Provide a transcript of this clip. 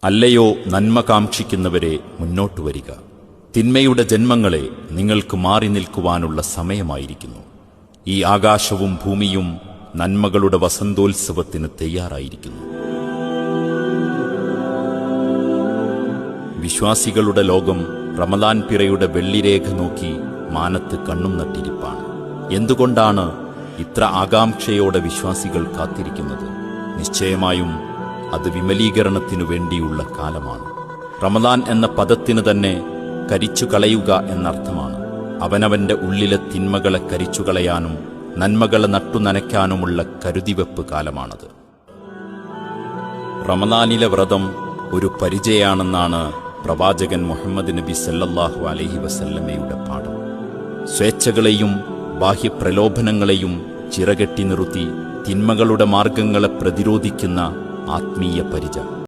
അല്ലയോ നന്മ കാക്ഷിക്കുന്നവരെ, മുന്നോട്ടു വരിക. തിന്മയുടെ ജന്മങ്ങളെ, നിങ്ങൾക്ക് മാറി നിൽക്കുവാനുള്ള സമയമായിരിക്കുന്നു. ഈ ആകാശവും ഭൂമിയും നന്മകളുടെ വസന്തോത്സവത്തിന് തയ്യാറായിരിക്കുന്നു. വിശ്വാസികളുടെ ലോകം റമദാൻ പിറയുടെ വെള്ളിരേഖ നോക്കി മാനത്ത് കണ്ണും നട്ടിരിപ്പാണ്. എന്തുകൊണ്ടാണ് ഇത്ര ആകാംക്ഷയോടെ വിശ്വാസികൾ കാത്തിരിക്കുന്നത്? നിശ്ചയമായും അത് വിമലീകരണത്തിനു വേണ്ടിയുള്ള കാലമാണ്. റമദാൻ എന്ന പദത്തിന് തന്നെ കരിച്ചുകളയുക എന്നർത്ഥമാണ്. അവനവന്റെ ഉള്ളിലെ തിന്മകളെ കരിച്ചുകളയാനും നന്മകളെ നട്ടുനനയ്ക്കാനുമുള്ള കരുതിവെപ്പ് കാലമാണത്. റമദാനിലെ വ്രതം ഒരു പരിചയാണെന്നാണ് പ്രവാചകൻ മുഹമ്മദ് നബി സല്ലല്ലാഹു അലൈഹി വസല്ലമയുടെ പാഠം. സ്വേച്ഛകളെയും ബാഹ്യപ്രലോഭനങ്ങളെയും ചിറകെട്ടി നിർത്തി തിന്മകളുടെ മാർഗങ്ങളെ പ്രതിരോധിക്കുന്ന ആത്മീയ പരിച.